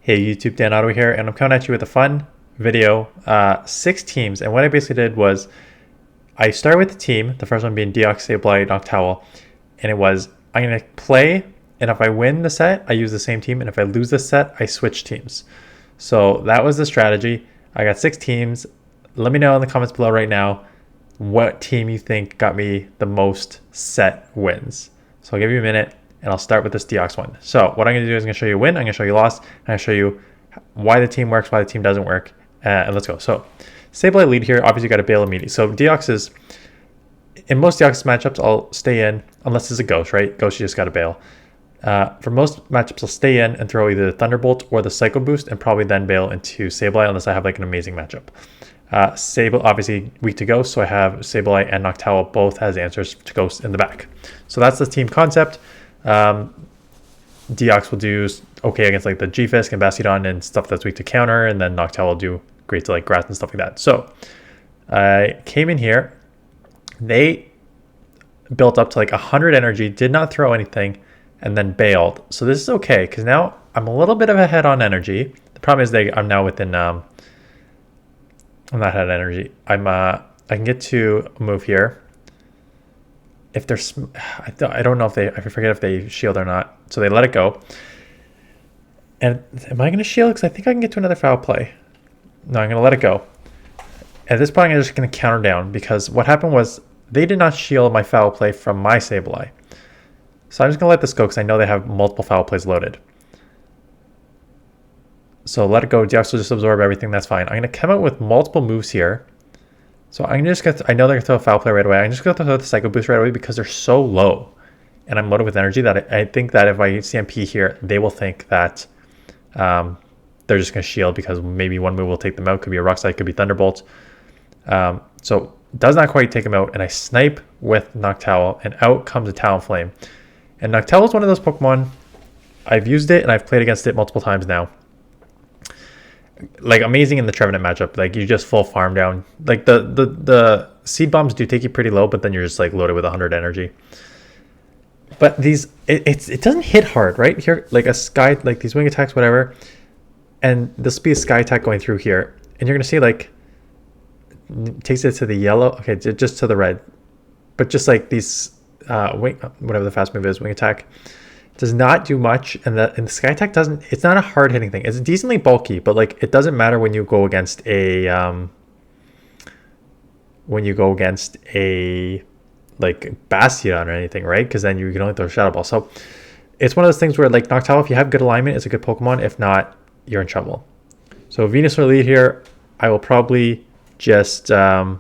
Hey YouTube, Dan Otto here, and I'm coming at you with a fun video, 6 teams. And what I basically did was I started with the team, the first one being Deoxys and Noctowl, and it was I'm going to play, and if I win the set, I use the same team, and if I lose the set, I switch teams. So that was the strategy. I got 6 teams. Let me know in the comments below right now what team you think got me the most set wins. So I'll give you a minute. And I'll start with this Deox one. So what I'm going to do is I'm going to show you a win, I'm going to show you a loss, and I'm going to show you why the team works, why the team doesn't work, and let's go. So Sableye lead here, obviously you got to bail immediately. So Deox is, in most Deox matchups, I'll stay in, unless it's a Ghost, right? Ghost, you just got to bail. For most matchups, I'll stay in and throw either the Thunderbolt or the Psycho Boost, and probably then bail into Sableye, unless I have like an amazing matchup. Sable, obviously weak to Ghost, so I have Sableye and Noctowl both has answers to Ghost in the back. So that's the team concept. Deox will do okay against like the G-Fisk and Bastiodon and stuff that's weak to counter, and then Noctowl will do great to like grass and stuff like that. So I came in here, they built up to like 100 energy, did not throw anything, and then bailed. So this is okay because now I'm a little bit of ahead on energy. The problem is I'm now within I'm not ahead on energy. I can get to a move here. If there's, I don't know if I forget if they shield or not. So they let it go. And am I going to shield? Because I think I can get to another foul play. No, I'm going to let it go. At this point, I'm just going to counter down because what happened was they did not shield my foul play from my Sableye. So I'm just going to let this go because I know they have multiple foul plays loaded. So let it go. Deox will just absorb everything. That's fine. I'm going to come out with multiple moves here. So I'm just going to, I know they're going to throw a foul play right away. I'm just going to throw the Psycho Boost right away because they're so low. And I'm loaded with energy that I think that if I CMP here, they will think that they're just going to shield because maybe one move will take them out. Could be a Rock Slide, could be Thunderbolt. So does not quite take them out. And I snipe with Noctowl and out comes a Talonflame. And Noctowl is one of those Pokemon. I've used it and I've played against it multiple times now. Like amazing in the Trevenant matchup, like you just full farm down. Like the seed bombs do take you pretty low, but then you're just like loaded with 100 energy. But these it doesn't hit hard, right? Here, like a sky, like these wing attacks, whatever, and this will be a sky attack going through here, and you're gonna see like takes it to the yellow, okay, just to the red, but just like these wing, whatever the fast move is, wing attack. Does not do much, and the sky attack doesn't. It's not a hard hitting thing. It's decently bulky, but like it doesn't matter when you go against a like Bastiodon or anything, right? Because then you can only throw Shadow Ball. So it's one of those things where like Noctowl, if you have good alignment, it's a good Pokemon. If not, you're in trouble. So Venusaur lead here. I will probably just Psycho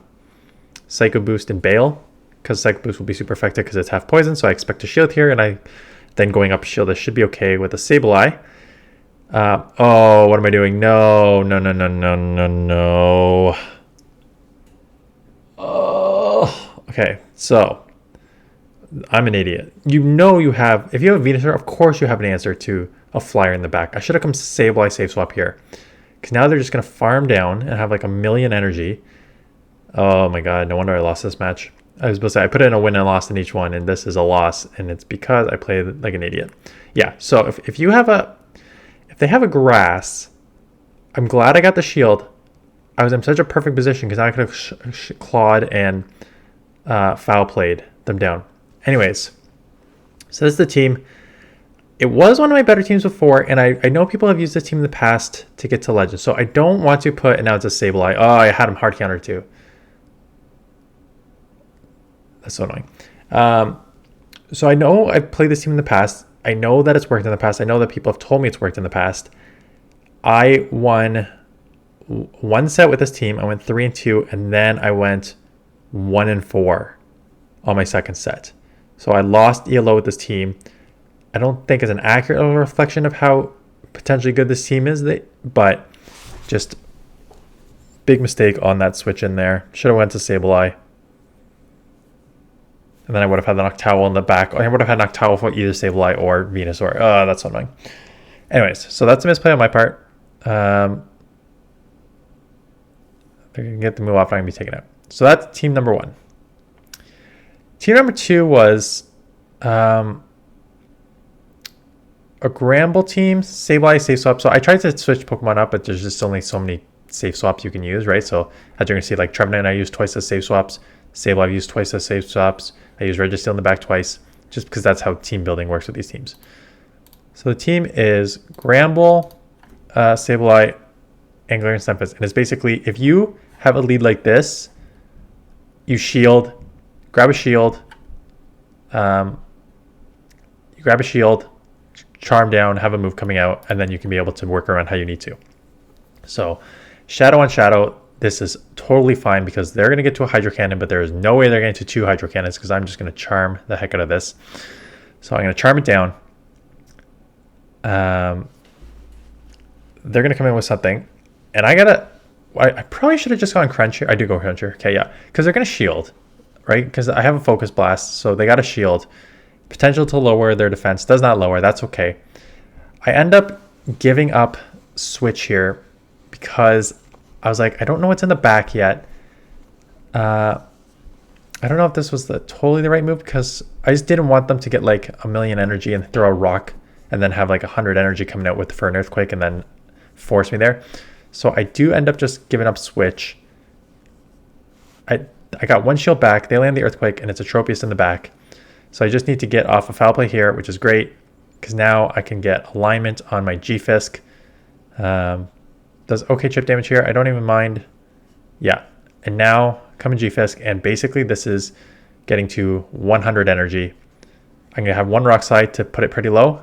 Boost and bail because Psycho Boost will be super effective because it's half poison. So I expect to shield here, and then going up shield, this should be okay with a Sableye. Oh, what am I doing? No. Oh, okay. So I'm an idiot. You know you have, if you have a Venusaur, of course you have an answer to a flyer in the back. I should have come Sableye safe swap here. Because now they're just going to farm down and have like 1,000,000 energy. Oh my god, no wonder I lost this match. I was supposed to say I put in a win and loss in each one, and this is a loss, and it's because I played like an idiot. Yeah, so if they have a grass, I'm glad I got the shield. I was in such a perfect position because I could have clawed and foul played them down. Anyways, so this is the team. It was one of my better teams before, and I know people have used this team in the past to get to Legends, so I don't want to put, and now it's a Sableye. Oh, I had him hard counter too. That's so annoying. So I know I've played this team in the past. I know that it's worked in the past. I know that people have told me it's worked in the past. I won one set with this team. I went 3-2, and then I went 1-4 on my second set. So I lost ELO with this team. I don't think it's an accurate reflection of how potentially good this team is, but just big mistake on that switch in there. Should have went to Sableye. And then I would have had the Noctowl in the back. I would have had Noctowl for either Sableye or Venusaur. Oh, that's so annoying. Anyways, so that's a misplay on my part. If I can get the move off, I'm going to be taken out. So that's team number 1. Team number 2 was a Granbull team, Sableye, safe swap. So I tried to switch Pokemon up, but there's just only so many safe swaps you can use, right? So as you're going to see, like Trevenant, I used twice as safe swaps. Sableye, I've used twice as safe swaps. I used Registeel in the back twice, just because that's how team building works with these teams. So the team is Granbull, Sableye, Angler, and Stempus. And it's basically, if you have a lead like this, you shield, grab a shield, charm down, have a move coming out, and then you can be able to work around how you need to. So Shadow on Shadow, this is totally fine because they're going to get to a Hydro Cannon, but there is no way they're getting to 2 Hydro Cannons because I'm just going to charm the heck out of this. So I'm going to charm it down. They're going to come in with something, and I probably should have just gone Crunch here. I do go Crunch here. Okay, yeah, because they're going to shield, right? Because I have a Focus Blast, so they got a shield. Potential to lower their defense, does not lower. That's okay. I end up giving up Switch here because I was like, I don't know what's in the back yet. I don't know if this was totally the right move because I just didn't want them to get like 1,000,000 energy and throw a rock and then have like 100 energy coming out for an Earthquake and then force me there. So I do end up just giving up Switch. I got 1 shield back. They land the Earthquake and it's a Tropius in the back. So I just need to get off a Foul Play here, which is great because now I can get alignment on my G-Fisk. Does okay chip damage here. I don't even mind. Yeah. And now come in G-Fisk, and basically this is getting to 100 energy. I'm going to have 1 Rock Slide to put it pretty low,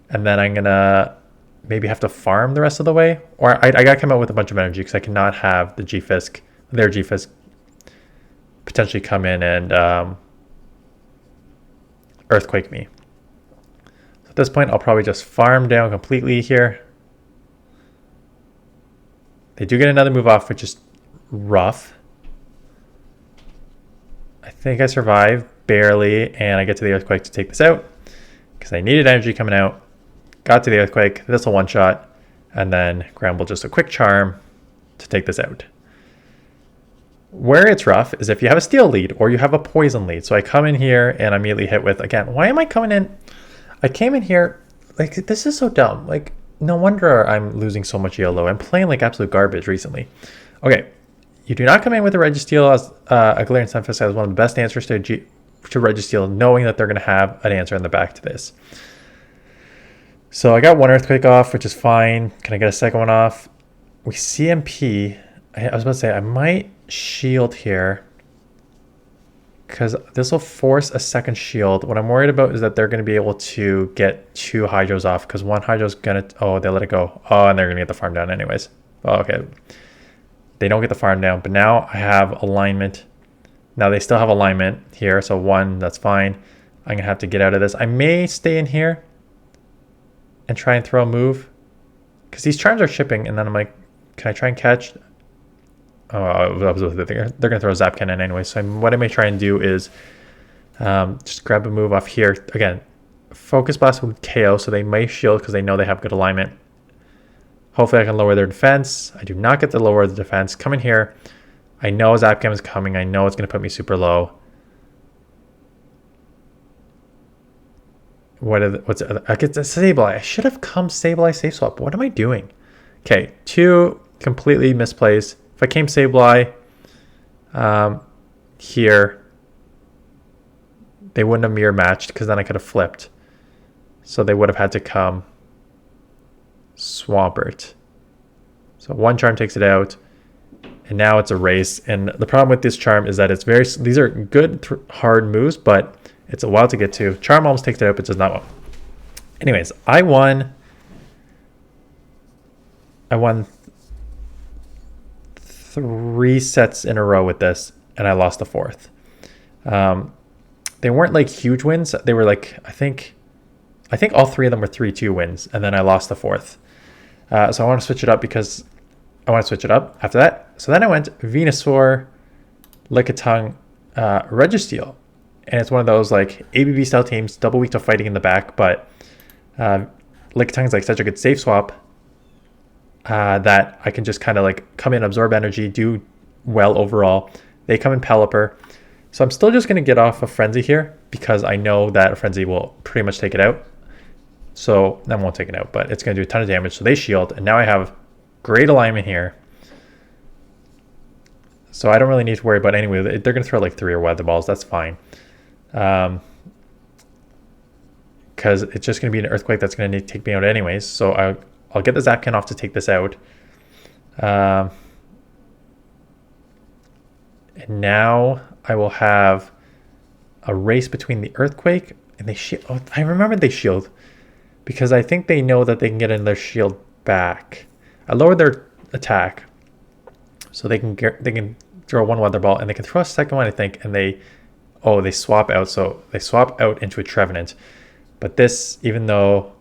and then I'm going to maybe have to farm the rest of the way. Or I got to come out with a bunch of energy because I cannot have the G-Fisk, their G-Fisk, potentially come in and Earthquake me. So at this point, I'll probably just farm down completely here. They do get another move off, which is rough. I think I survive barely, and I get to the Earthquake to take this out because I needed energy coming out. Got to the Earthquake. This will one-shot, and then Granbull just a quick charm to take this out. Where it's rough is if you have a Steel lead or you have a Poison lead. So I come in here and I'm immediately hit with, again, why am I coming in? I came in here, like, this is so dumb. Like, no wonder I'm losing so much yellow. I'm playing like absolute garbage recently. Okay, you do not come in with a Registeel as a Galarian Sunfisk as one of the best answers to Registeel, knowing that they're going to have an answer in the back to this. So I got 1 Earthquake off, which is fine. Can I get a second one off? We CMP. I was about to say I might shield here because this will force a second shield. What I'm worried about is that they're going to be able to get 2 Hydros off because 1 Hydro's going to... Oh, they let it go. Oh, and they're going to get the farm down anyways. Oh, okay. They don't get the farm down, but now I have alignment. Now they still have alignment here, so 1, that's fine. I'm going to have to get out of this. I may stay in here and try and throw a move because these charms are shipping, and then I'm like, can I try and catch... Oh, they're going to throw a Zap Cannon anyway. So what I may try and do is just grab a move off here. Again, Focus Blast with KO, so they may shield because they know they have good alignment. Hopefully I can lower their defense. I do not get to lower the defense. Come in here. I know Zap Cannon is coming. I know it's going to put me super low. I get the Sableye. I should have come Sableye safe swap. What am I doing? Okay, 2 completely misplaced. If I came Sableye here, they wouldn't have mirror matched because then I could have flipped. So they would have had to come Swampert. So 1 charm takes it out, and now it's a race. And the problem with this charm is that it's these are good hard moves, but it's a while to get to. Charm almost takes it out, but does not. Anyways, I won 3 sets in a row with this, and I lost the 4th. They weren't like huge wins. They were like, I think all 3 of them were 3-2 wins, and then I lost the 4th. So I want to switch it up because I want to switch it up after that. So then I went Venusaur, Lickitung, Registeel. And it's one of those like ABB style teams, double weak to fighting in the back, but Lickitung is like such a good safe swap that I can just kind of like come in, absorb energy, do well overall. They come in Pelipper. So I'm still just going to get off a Frenzy here because I know that a Frenzy will pretty much take it out. So that won't take it out, but it's going to do a ton of damage. So they shield, and now I have great alignment here. So I don't really need to worry about anyway. They're going to throw like 3 or weather balls. That's fine. Because it's just going to be an earthquake that's going to take me out anyways. So I'll get the Zapkin off to take this out. And now I will have a race between the earthquake and they shield. Oh, I remember they shield because I think they know that they can get in their shield back. I lowered their attack so they can throw 1 weather ball and they can throw a second one, I think, and they swap out. So they swap out into a Trevenant. But this, even though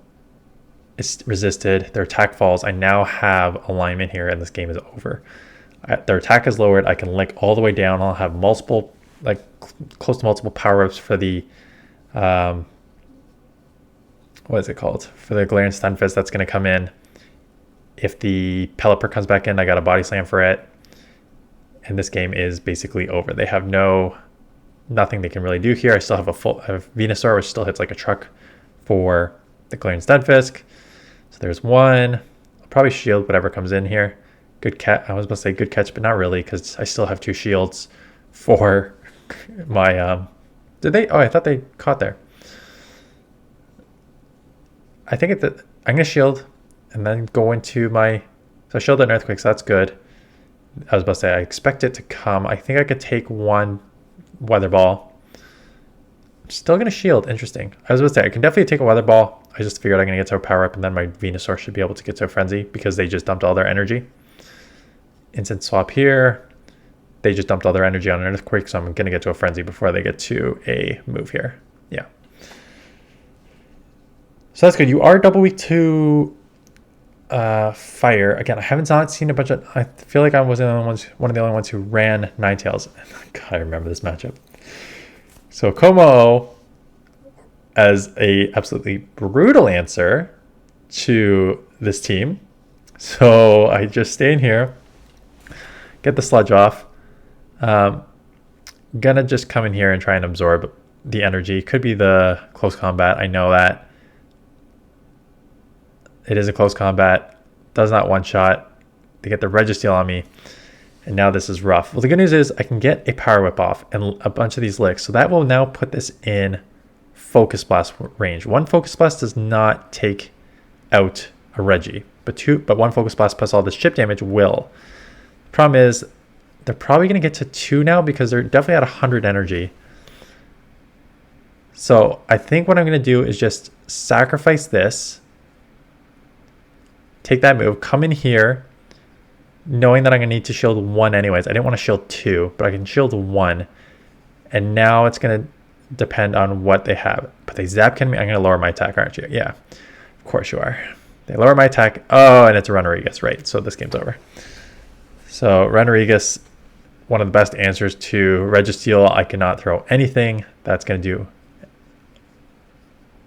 it's resisted, their attack falls. I now have alignment here and this game is over. Their attack is lowered. I can link all the way down. I'll have multiple, like close to multiple power-ups for the, what is it called? For the Galarian Stunfisk that's going to come in. If the Pelipper comes back in, I got a Body Slam for it. And this game is basically over. They have nothing they can really do here. I still have a Venusaur, which still hits like a truck for the Galarian Stunfisk. So there's 1. I'll probably shield whatever comes in here. Good catch. I was going to say good catch, but not really because I still have 2 shields for my... Did they? Oh, I thought they caught there. I think I'm going to shield and then go into my... So I shielded an earthquake, so that's good. I was about to say, I expect it to come. I think I could take 1 weather ball. I'm still going to shield. Interesting. I was about to say, I can definitely take a weather ball. I just figured I'm going to get to a power up and then my Venusaur should be able to get to a frenzy because they just dumped all their energy. Instant swap here. They just dumped all their energy on an earthquake, so I'm going to get to a frenzy before they get to a move here. Yeah. So that's good. You are double weak to fire. Again, I haven't seen a bunch of... I feel like I was one of the only ones who ran Ninetales. God, I remember this matchup. So Como, as a absolutely brutal answer to this team. So I just stay in here, get the sludge off. Gonna just come in here and try and absorb the energy. Could be the close combat. I know that. It is a close combat. Does not one-shot. They get the Registeel on me. And now this is rough. Well, the good news is I can get a Power Whip off and a bunch of these licks. So that will now put this in Focus Blast range. 1 Focus Blast does not take out a Reggie. But 1 Focus Blast plus all this chip damage will. Problem is, they're probably going to get to 2 now because they're definitely at 100 energy. So I think what I'm going to do is just sacrifice this. Take that move, come in here, knowing that I'm going to need to shield 1 anyways. I didn't want to shield 2, but I can shield 1. And now it's going to depend on what they have. But they Zapkin me. I'm going to lower my attack, aren't you? Yeah, of course you are. They lower my attack. Oh, and it's a Runerigus, right? So this game's over. So Runerigus, one of the best answers to Registeel. I cannot throw anything that's going to do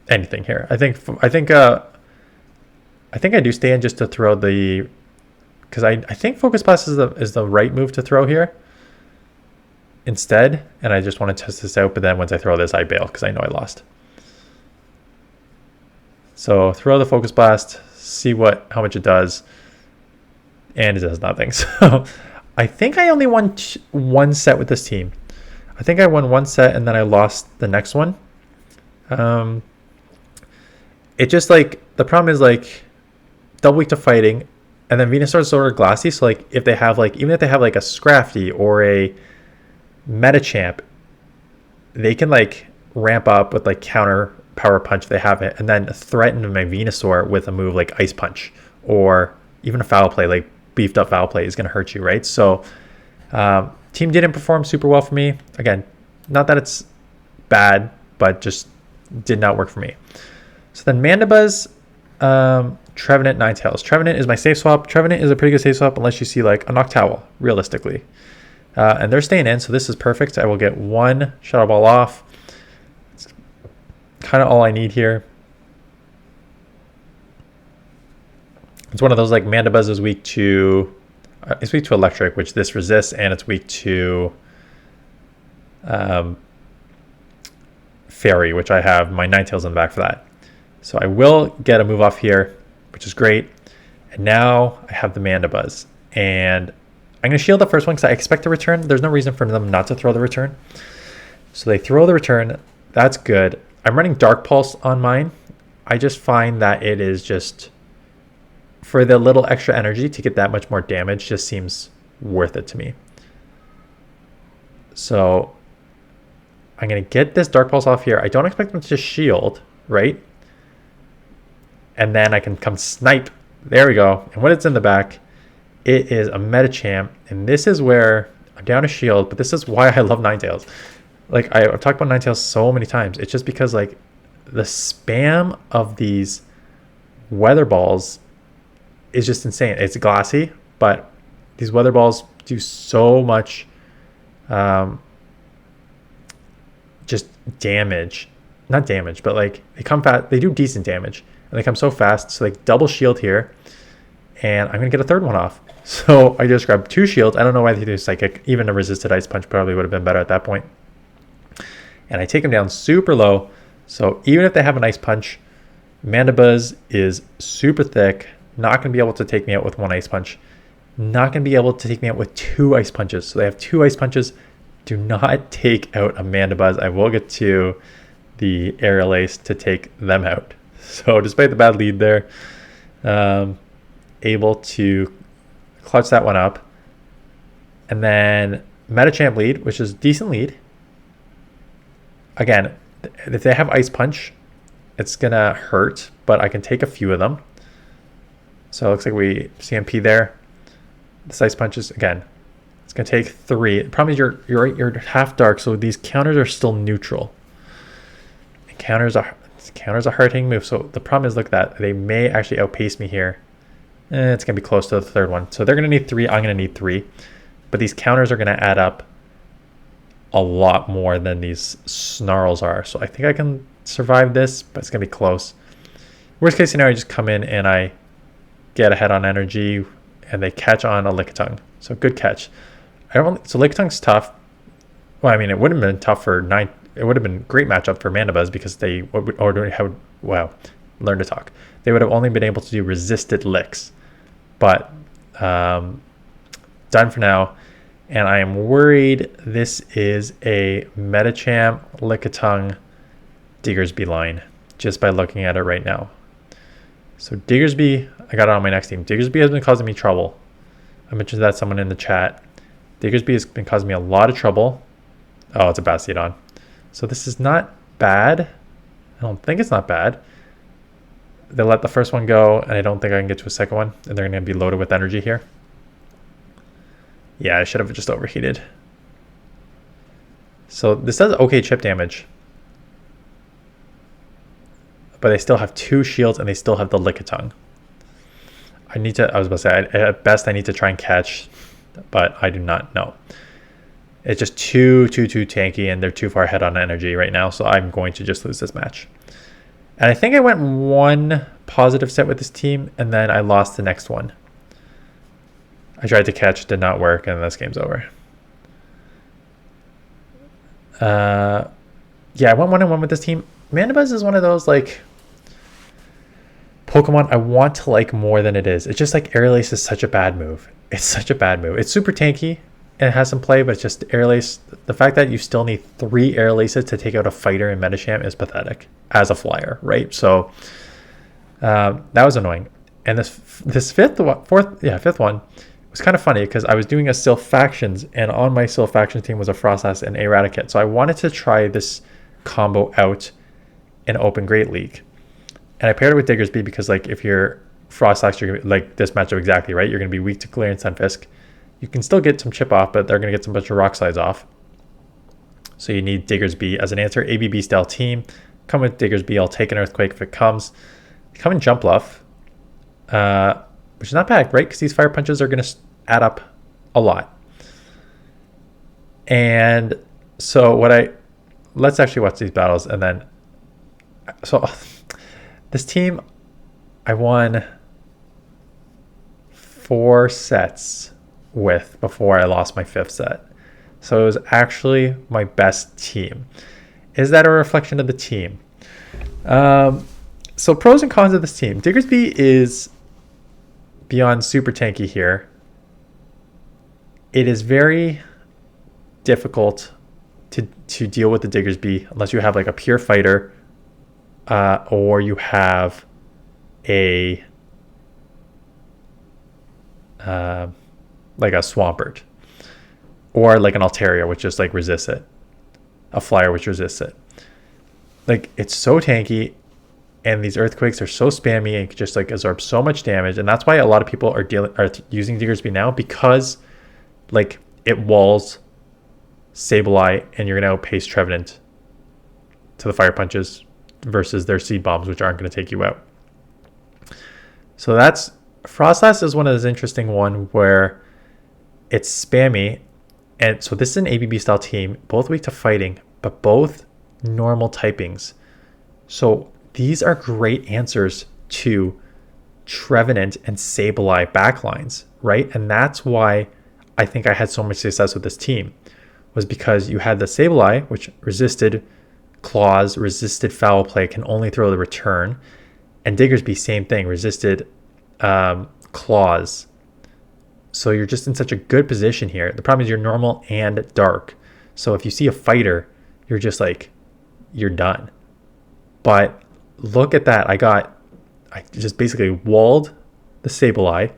anything here. I think I do stay in just to throw the, because I think Focus Blast is the right move to throw here instead, and I just want to test this out, but then once I throw this, I bail because I know I lost. So throw the Focus Blast, see how much it does, and it does nothing. So I think I only won 1 set with this team. I think I won 1 set and then I lost the next one. It just like, the problem is like, double weak to fighting, and then Venusaur is sort of glassy, so like if they have like, even if they have like a Scrafty or a Metachamp, they can like ramp up with like counter power punch if they have it, and then threaten my Venusaur with a move like Ice Punch, or even a Foul Play, like beefed up Foul Play is going to hurt you, right? So team didn't perform super well for me. Again, not that it's bad, but just did not work for me. So then Mandibuzz, Trevenant, Ninetales. Trevenant is my safe swap. Trevenant is a pretty good safe swap unless you see like a Noctowl, realistically. And they're staying in, so this is perfect. I will get 1 Shadow Ball off. It's kind of all I need here. It's one of those like Mandibuzz is weak to... it's weak to Electric, which this resists, and it's weak to Fairy, which I have my Ninetales in the back for that. So I will get a move off here, which is great. And now I have the Mandibuzz. And I'm going to shield the first one because I expect a return. There's no reason for them not to throw the return. So they throw the return. That's good. I'm running Dark Pulse on mine. I just find that it is just, for the little extra energy to get that much more damage, just seems worth it to me. So I'm going to get this Dark Pulse off here. I don't expect them to just shield, right? And then I can come snipe. There we go. And when it's in the back, it is a Medicham. And this is where I'm down a shield, but this is why I love Ninetales. Like, I've talked about Ninetales so many times. It's just because, like, the spam of these weather balls is just insane. It's glassy, but these weather balls do so much just damage. Not damage, but like they come fast. They do decent damage, and they come so fast. So like double shield here, and I'm gonna get a third one off. So I just grabbed 2 shields. I don't know why they do Psychic. Even a resisted Ice Punch probably would have been better at that point. And I take them down super low. So even if they have an Ice Punch, Mandibuzz is super thick. Not going to be able to take me out with 1 Ice Punch. Not going to be able to take me out with 2 Ice Punches. So they have 2 Ice Punches. Do not take out a Mandibuzz. I will get to the Aerial Ace to take them out. So despite the bad lead there, able to clutch that one up. And then Medicham lead, which is decent lead. Again, if they have Ice Punch, it's going to hurt, but I can take a few of them. So it looks like we CMP there. This Ice Punch is, again, it's going to take 3. The problem is you're half dark, so these counters are still neutral. And counters are a hard-hitting move. So the problem is, look at that. They may actually outpace me here. It's going to be close to the third one. So they're going to need 3. I'm going to need 3. But these counters are going to add up a lot more than these snarls are. So I think I can survive this, but it's going to be close. Worst case scenario, I just come in and I get ahead on energy and they catch on a Lickitung. So good catch. So Lickitung's tough. Well, I mean, it would have been tough for 9. It would have been a great matchup for Mandibuzz because they would learn to talk. They would have only been able to do resisted licks. But done for now. And I am worried this is a Medicham, Lickitung, Diggersby line just by looking at it right now. So Diggersby, I got it on my next team. Diggersby has been causing me trouble. I mentioned that someone in the chat. Diggersby has been causing me a lot of trouble. Oh, it's a Bastiodon. So this is not bad. I don't think it's not bad. They let the first one go, and I don't think I can get to a second one. And they're going to be loaded with energy here. Yeah, I should have just overheated. So this does okay chip damage. But they still have 2 shields and they still have the Lickitung. I was about to say, at best I need to try and catch, but I do not know. It's just too tanky and they're too far ahead on energy right now. So I'm going to just lose this match. And I think I went 1 positive set with this team and then I lost the next one. I tried to catch, did not work, and this game's over. Yeah, I went 1-1 with this team. Mandibuzz is one of those, like, Pokemon I want to like more than it is. It's just like Aerial Ace is such a bad move. It's such a bad move. It's super tanky and it has some play, but it's just Aerial Ace. The fact that you still need 3 Aerial Aces to take out a fighter in Medicham is pathetic as a flyer, right? So that was annoying. And this fifth one was kind of funny because I was doing a Sylph Factions, and on my Sylph Faction team was a Froslass and a Raticate. So I wanted to try this combo out in Open Great League. And I paired it with Diggersby because, like, if you're Froslass, you're like this matchup exactly, right? You're going to be weak to Galarian and Sunfisk. You can still get some chip off, but they're going to get some bunch of Rock Slides off. So you need Diggersby as an answer. ABB style team. Come with Diggersby. I'll take an Earthquake if it comes. Come in Jump Bluff. Which is not bad, right? Because these Fire Punches are going to add up a lot. And so let's actually watch these battles. And then, so this team, I won 4 sets with before I lost my 5th set. So it was actually my best team. Is that a reflection of the team? So So pros and cons of this team. Diggersby is beyond super tanky here. It is very difficult to deal with the Diggersby unless you have like a pure fighter, or you have a like a Swampert, or like an Altaria, which just like resists it, a Flyer which resists it. Like, it's so tanky, and these earthquakes are so spammy and just like absorb so much damage, and that's why a lot of people are using Diggersby now, because like it walls Sableye, and you're gonna outpace Trevenant to the fire punches versus their seed bombs, which aren't going to take you out. So that's Frostlass is one of those interesting one where it's spammy, and so this is an ABB style team, both weak to fighting, but both normal typings. So these are great answers to Trevenant and Sableye backlines, right? And that's why I think I had so much success with this team, was because you had the Sableye, which resisted claws, resisted foul play, can only throw the return, and Diggersby, same thing, resisted claws. So you're just in such a good position here. The problem is you're normal and dark. So if you see a fighter, you're just like, you're done. But look at that. I just basically walled the Sableye.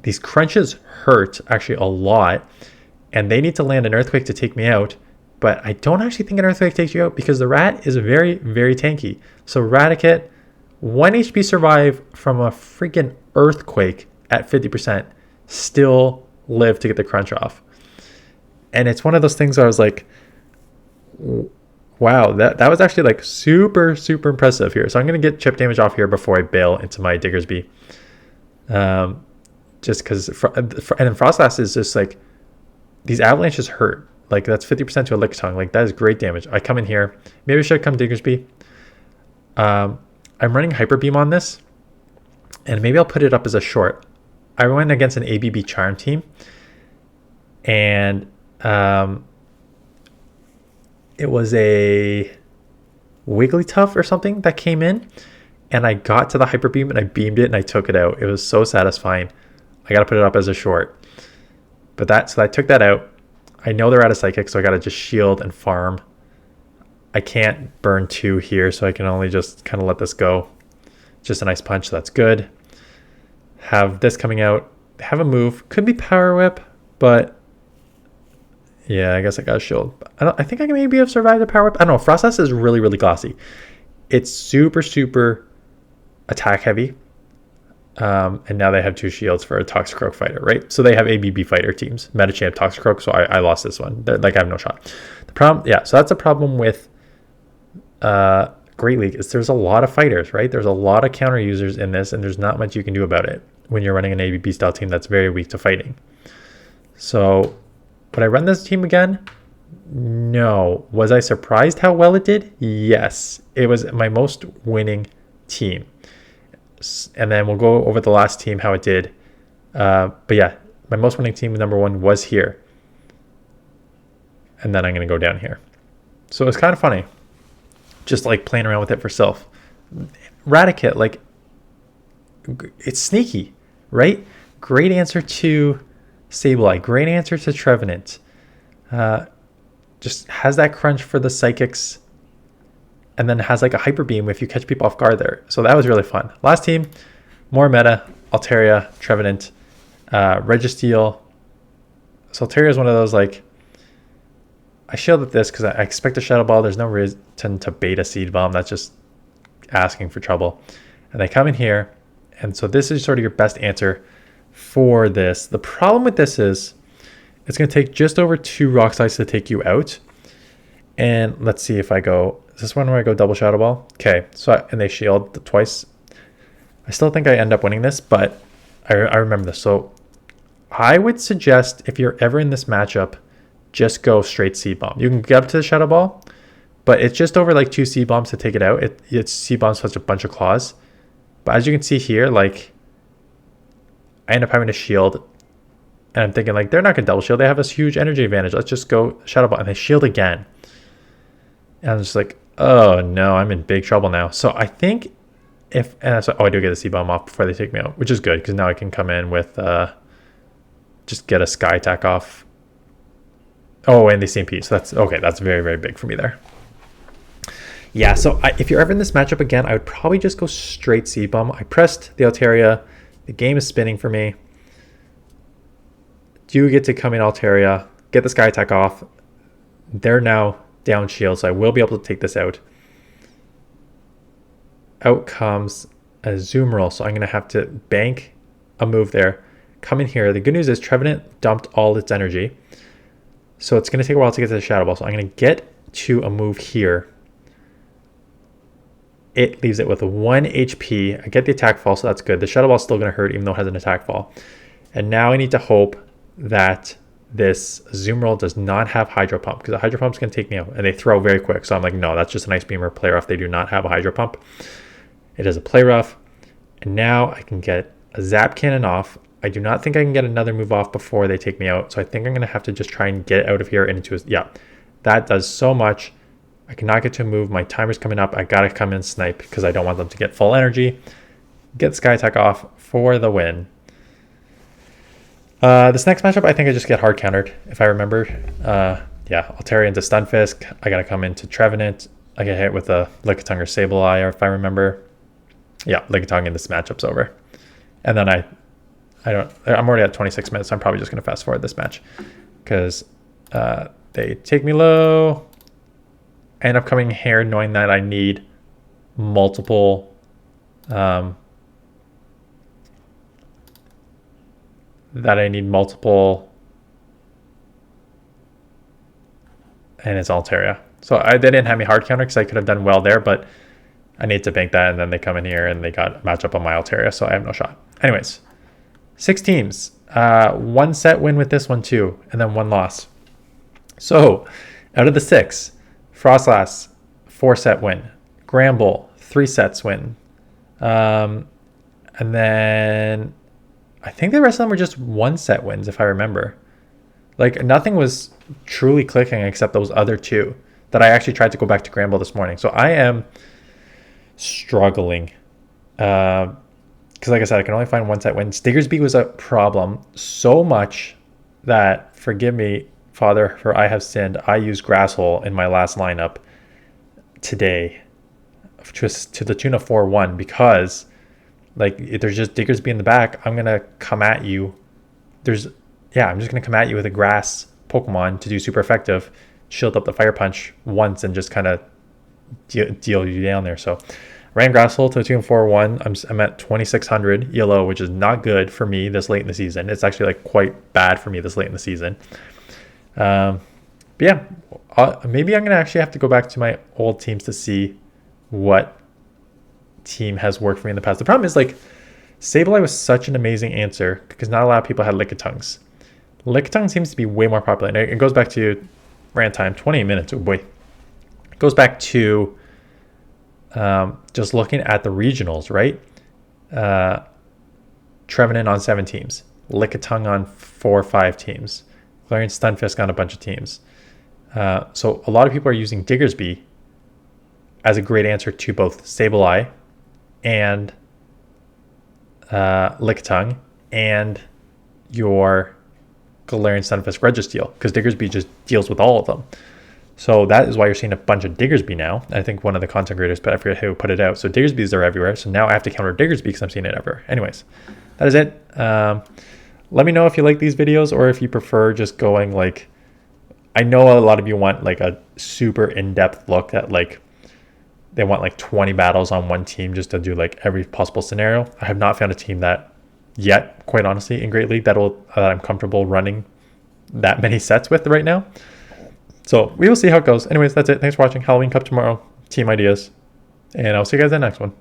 These crunches hurt actually a lot, and they need to land an earthquake to take me out. But I don't actually think an earthquake takes you out because the rat is very, very tanky. So Raticate, 1 HP survive from a freaking earthquake at 50%, still live to get the crunch off. And it's one of those things where I was like, wow, that was actually like super, super impressive here. So I'm going to get chip damage off here before I bail into my Diggersby. Just because, and then Frostlass is just like, these avalanches hurt. Like, that's 50% to a Lickitung. Like, that is great damage. I come in here. Maybe I should come Diggersby. I'm running Hyper Beam on this, and maybe I'll put it up as a short. I went against an ABB Charm team, and it was a Wigglytuff or something that came in, and I got to the Hyper Beam, and I beamed it, and I took it out. It was so satisfying. I got to put it up as a short. But so I took that out. I know they're out of Psychic, so I got to just shield and farm. I can't burn 2 here, so I can only just kind of let this go. Just a nice punch, so that's good. Have this coming out. Have a move. Could be Power Whip, but yeah, I guess I got to shield. I think I can maybe have survived a Power Whip. I don't know. Frostlass is really, really glossy. It's super, super attack heavy. And now they have 2 shields for a Toxicroak fighter, right? So they have ABB fighter teams. Metachamp Toxicroak, so I lost this one. Like, I have no shot. The problem, yeah, so that's a problem with Great League, is there's a lot of fighters, right? There's a lot of counter users in this, and there's not much you can do about it when you're running an ABB style team that's very weak to fighting. So would I run this team again? No. Was I surprised how well it did? Yes. It was my most winning team. And then we'll go over the last team, how it did. But yeah, my most winning team, number 1, was here. And then I'm going to go down here. So it's kind of funny, just like playing around with it for self. Raticate, like, it's sneaky, right? Great answer to Sableye. Great answer to Trevenant. Just has that crunch for the Psychics. And then has like a Hyper Beam if you catch people off guard there. So that was really fun. Last team, more meta, Altaria, Trevenant, Registeel. So Altaria is one of those, like, I shielded this because I expect a Shadow Ball. There's no reason to bait a Seed Bomb. That's just asking for trouble. And they come in here. And so this is sort of your best answer for this. The problem with this is it's going to take just over 2 Rock Slides to take you out. And let's see if I go... Is this one where I go double Shadow Ball? Okay, so and they shield twice. I still think I end up winning this, but I remember this. So I would suggest, if you're ever in this matchup, just go straight Seed Bomb. You can get up to the Shadow Ball, but it's just over like 2 Seed Bombs to take it out. It's Seed Bombs such a bunch of claws. But as you can see here, like, I end up having to shield. And I'm thinking, like, they're not going to double shield. They have this huge energy advantage. Let's just go Shadow Ball. And they shield again. And I'm just like, Oh no, I'm in big trouble now. So I think if oh, I do get a C-bomb off before they take me out, which is good because now I can come in with just get a sky attack off. Oh, and the CMP. So that's okay. That's very, very big for me there. Yeah, so if you're ever in this matchup again, I would probably just go straight C-bomb. I pressed the Altaria. The game is spinning for me. Do get to come in Altaria, get the sky attack off. They're now down shield, so I will be able to take this out. Out comes a Zoom roll, so I'm going to have to bank a move there. Come in here. The good news is Trevenant dumped all its energy. So it's going to take a while to get to the Shadow Ball. So I'm going to get to a move here. It leaves it with a 1 HP. I get the attack fall, so that's good. The Shadow Ball is still going to hurt even though it has an attack fall. And now I need to hope that this Zoom Roll does not have Hydro Pump, because the Hydro Pump is going to take me out. And they throw very quick. So I'm like, no, that's just an Ice Beam or Play Rough. They do not have a Hydro Pump. It is a Play Rough. And now I can get a Zap Cannon off. I do not think I can get another move off before they take me out. So I think I'm going to have to just try and get out of here and into a... Yeah, that does so much. I cannot get to a move. My timer's coming up. I got to come in snipe because I don't want them to get full energy. Get Sky Attack off for the win. This next matchup, I think I just get hard countered, if I remember. Yeah, Altaria into Stunfisk. I got to come into Trevenant. I get hit with a Lickitung or Sableye, or if I remember. Yeah, Lickitung and this matchup's over. And then I'm already at 26 minutes, so I'm probably just going to fast forward this match. Because they take me low. I end up coming here knowing that I need multiple... and it's Altaria. So they didn't have me hard counter because I could have done well there, but I need to bank that, and then they come in here and they got a matchup on my Altaria, so I have no shot. Anyways, 6 teams. 1 set win with this one too, and then 1 loss. So out of the 6, Frostlass 4 set win, Granbull 3 sets win, and then I think the rest of them were just 1 set wins, if I remember. Like, nothing was truly clicking except those other 2 that I actually tried to go back to Granbull this morning. So I am struggling. Because like I said, I can only find 1 set wins. Diggersby was a problem so much that, forgive me, Father, for I have sinned. I used Grass Hole in my last lineup today to the tune of 4-1 because... like, if there's just Diggersby in the back, I'm going to come at you. I'm just going to come at you with a grass Pokemon to do super effective, shield up the Fire Punch once and just kind of deal you down there. So, ran Grass Hole to the tune of 4-1. I'm at 2,600 ELO, which is not good for me this late in the season. It's actually like quite bad for me this late in the season. But yeah, maybe I'm going to actually have to go back to my old teams to see what team has worked for me in the past. The problem is, like, Sableye was such an amazing answer because not a lot of people had Lickitungs. Lickitung seems to be way more popular. And it goes back to rant time, 20 minutes. Oh boy. It goes back to just looking at the regionals, right? Trevenant on 7 teams, Lickitung on 4 or 5 teams, Galarian Stunfisk on a bunch of teams. So a lot of people are using Diggersby as a great answer to both Sableye and Lickitung and your Galarian Stunfisk Registeel, because Diggersby just deals with all of them. So that is why you're seeing a bunch of Diggersby now. I think one of the content creators, but I forget who put it out. So Diggersbys are everywhere. So now I have to counter Diggersby because I'm seeing it everywhere. Anyways, that is it. Let me know if you like these videos or if you prefer just going like, I know a lot of you want like a super in-depth look at like, they want like 20 battles on one team just to do like every possible scenario. I have not found a team that yet, quite honestly, in Great League that I'm comfortable running that many sets with right now. So we will see how it goes. Anyways, that's it. Thanks for watching. Halloween Cup tomorrow. Team ideas. And I'll see you guys in the next one.